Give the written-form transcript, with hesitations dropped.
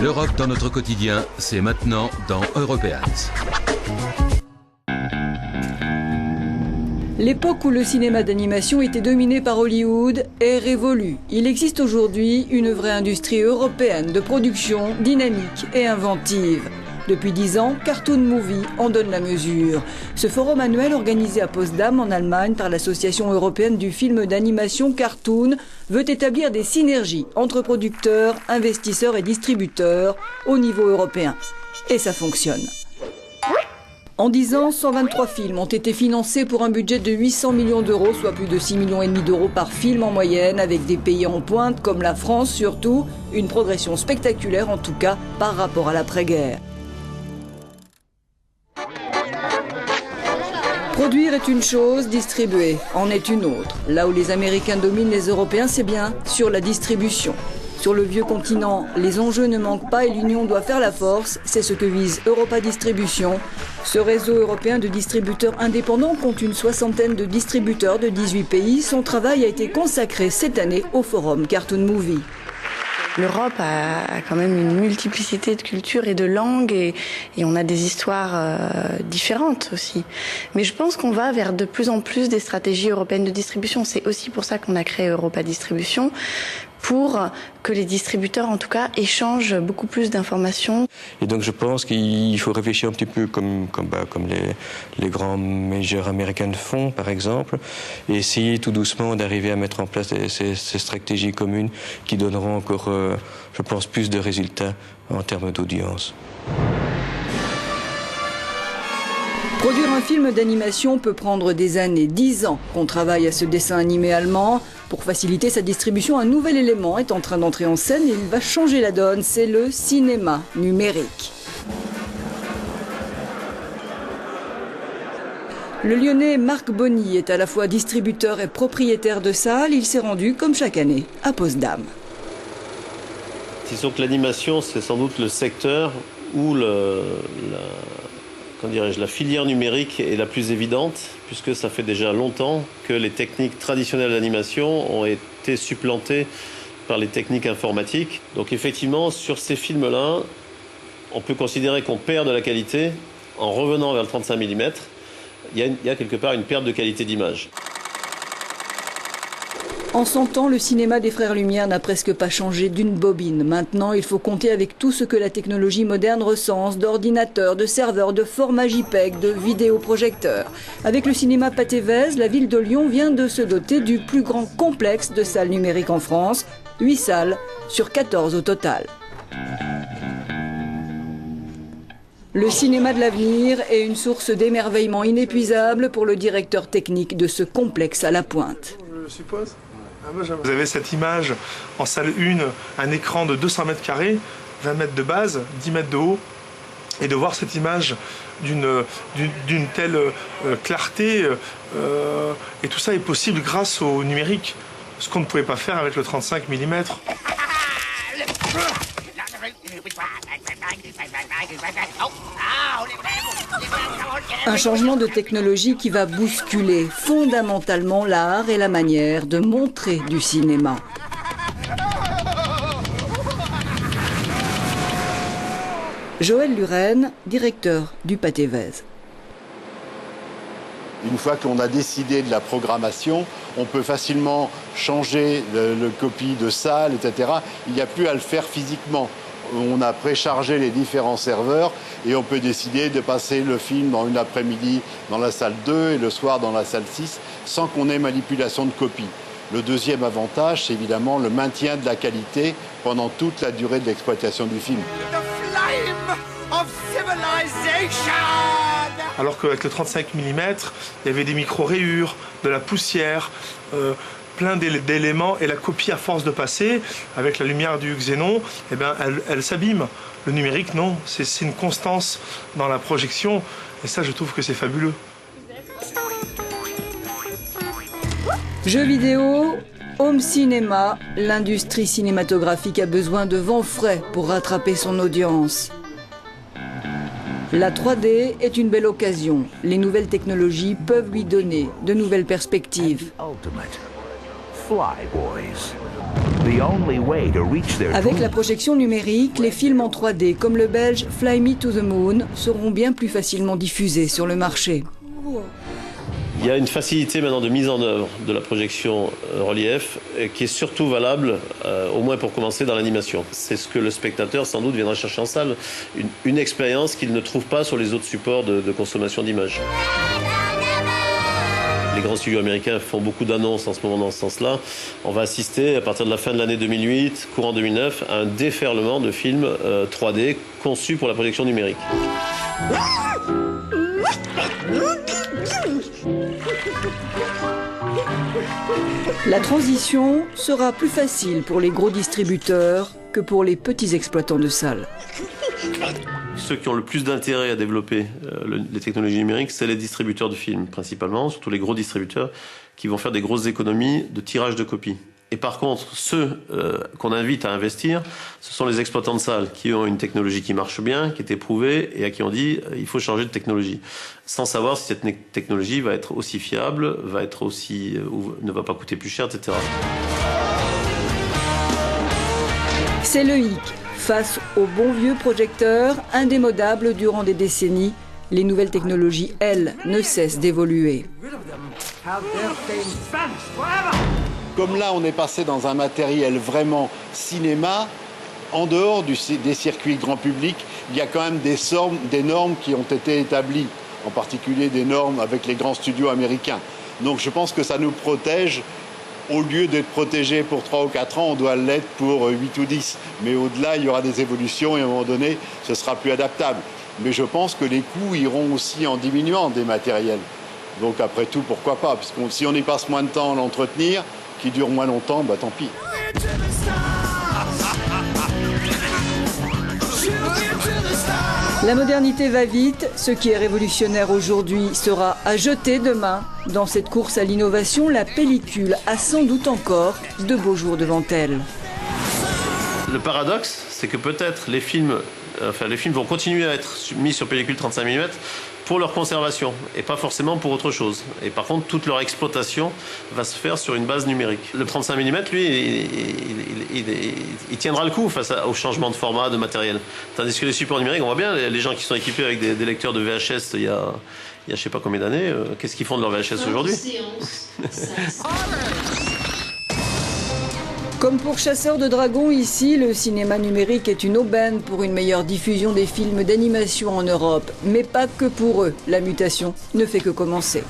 L'Europe dans notre quotidien, c'est maintenant dans Europeans. L'époque où le cinéma d'animation était dominé par Hollywood est révolue. Il existe aujourd'hui une vraie industrie européenne de production dynamique et inventive. Depuis 10 ans, Cartoon Movie en donne la mesure. Ce forum annuel organisé à Potsdam en Allemagne par l'Association européenne du film d'animation Cartoon veut établir des synergies entre producteurs, investisseurs et distributeurs au niveau européen. Et ça fonctionne. En 10 ans, 123 films ont été financés pour un budget de 800 millions d'euros, soit plus de 6,5 millions d'euros par film en moyenne, avec des pays en pointe comme la France surtout, une progression spectaculaire en tout cas par rapport à l'après-guerre. Produire est une chose, distribuer en est une autre. Là où les Américains dominent les Européens, c'est bien sur la distribution. Sur le vieux continent, les enjeux ne manquent pas et l'Union doit faire la force. C'est ce que vise Europa Distribution. Ce réseau européen de distributeurs indépendants compte une soixantaine de distributeurs de 18 pays. Son travail a été consacré cette année au forum Cartoon Movie. L'Europe a quand même une multiplicité de cultures et de langues et on a des histoires différentes aussi. Mais je pense qu'on va vers de plus en plus des stratégies européennes de distribution. C'est aussi pour ça qu'on a créé Europa Distribution, pour que les distributeurs, en tout cas, échangent beaucoup plus d'informations. Et donc je pense qu'il faut réfléchir un petit peu comme les grands majors américains font, par exemple, et essayer tout doucement d'arriver à mettre en place ces stratégies communes qui donneront encore, je pense, plus de résultats en termes d'audience. Produire un film d'animation peut prendre des années, 10 ans qu'on travaille à ce dessin animé allemand. Pour faciliter sa distribution, un nouvel élément est en train d'entrer en scène et il va changer la donne, c'est le cinéma numérique. Le Lyonnais Marc Bonny est à la fois distributeur et propriétaire de salles. Il s'est rendu, comme chaque année, à Potsdam. Disons que l'animation, c'est sans doute le secteur où la filière numérique est la plus évidente, puisque ça fait déjà longtemps que les techniques traditionnelles d'animation ont été supplantées par les techniques informatiques. Donc effectivement, sur ces films-là, on peut considérer qu'on perd de la qualité en revenant vers le 35 mm. Il y a quelque part une perte de qualité d'image. En 100 ans, le cinéma des Frères Lumière n'a presque pas changé d'une bobine. Maintenant, il faut compter avec tout ce que la technologie moderne recense, d'ordinateurs, de serveurs, de formats JPEG, de vidéoprojecteurs. Avec le cinéma Pathé-Vèze, la ville de Lyon vient de se doter du plus grand complexe de salles numériques en France, 8 salles sur 14 au total. Le cinéma de l'avenir est une source d'émerveillement inépuisable pour le directeur technique de ce complexe à la pointe. Je suppose. Vous avez cette image en salle 1, un écran de 200 mètres carrés, 20 mètres de base, 10 mètres de haut, et de voir cette image d'une telle clarté, et tout ça est possible grâce au numérique, ce qu'on ne pouvait pas faire avec le 35 mm. Un changement de technologie qui va bousculer fondamentalement l'art et la manière de montrer du cinéma. Joël Luren, directeur du Pathé-Vèze. Une fois qu'on a décidé de la programmation, on peut facilement changer le copie de salle, etc. Il n'y a plus à le faire physiquement. On a préchargé les différents serveurs et on peut décider de passer le film dans une après-midi dans la salle 2 et le soir dans la salle 6 sans qu'on ait manipulation de copie. Le deuxième avantage, c'est évidemment le maintien de la qualité pendant toute la durée de l'exploitation du film. Alors qu'avec le 35 mm, il y avait des micro-rayures, de la poussière, plein d'éléments, et la copie, à force de passer, avec la lumière du xénon, eh ben, elle s'abîme. Le numérique, non, c'est une constance dans la projection, et ça, je trouve que c'est fabuleux. Jeux vidéo, home cinéma, l'industrie cinématographique a besoin de vent frais pour rattraper son audience. La 3D est une belle occasion. Les nouvelles technologies peuvent lui donner de nouvelles perspectives. Fly Boys. Avec la projection numérique, les films en 3D comme le belge Fly Me to the Moon seront bien plus facilement diffusés sur le marché. Il y a une facilité maintenant de mise en œuvre de la projection relief qui est surtout valable, au moins pour commencer, dans l'animation. C'est ce que le spectateur sans doute viendra chercher en salle, une expérience qu'il ne trouve pas sur les autres supports de consommation d'images. Les grands studios américains font beaucoup d'annonces en ce moment dans ce sens-là. On va assister, à partir de la fin de l'année 2008, courant 2009, à un déferlement de films 3D conçus pour la projection numérique. La transition sera plus facile pour les gros distributeurs que pour les petits exploitants de salles. Ceux qui ont le plus d'intérêt à développer les technologies numériques, c'est les distributeurs de films, principalement, surtout les gros distributeurs, qui vont faire des grosses économies de tirage de copies. Et par contre, ceux qu'on invite à investir, ce sont les exploitants de salles qui ont une technologie qui marche bien, qui est éprouvée, et à qui on dit il faut changer de technologie, sans savoir si cette technologie va être aussi fiable, va être aussi, ou ne va pas coûter plus cher, etc. C'est le hic. Face aux bons vieux projecteurs, indémodables durant des décennies, les nouvelles technologies, elles, ne cessent d'évoluer. Comme là, on est passé dans un matériel vraiment cinéma, en dehors des circuits grand public, il y a quand même des normes qui ont été établies, en particulier des normes avec les grands studios américains. Donc je pense que ça nous protège. Au lieu d'être protégé pour 3 ou 4 ans, on doit l'être pour 8 ou 10. Mais au-delà, il y aura des évolutions et à un moment donné, ce sera plus adaptable. Mais je pense que les coûts iront aussi en diminuant des matériels. Donc après tout, pourquoi pas? Parce que si on y passe moins de temps à l'entretenir, qui dure moins longtemps, bah tant pis. La modernité va vite, ce qui est révolutionnaire aujourd'hui sera à jeter demain. Dans cette course à l'innovation, la pellicule a sans doute encore de beaux jours devant elle. Le paradoxe, c'est que peut-être les films vont continuer à être mis sur pellicule 35 mm pour leur conservation et pas forcément pour autre chose. Et par contre, toute leur exploitation va se faire sur une base numérique. Le 35 mm, lui, il tiendra le coup face au changement de format, de matériel. Tandis que les supports numériques, on voit bien les gens qui sont équipés avec des lecteurs de VHS il y a je sais pas combien d'années, qu'est-ce qu'ils font de leur VHS aujourd'hui? Comme pour Chasseurs de Dragons ici, le cinéma numérique est une aubaine pour une meilleure diffusion des films d'animation en Europe. Mais pas que pour eux, la mutation ne fait que commencer.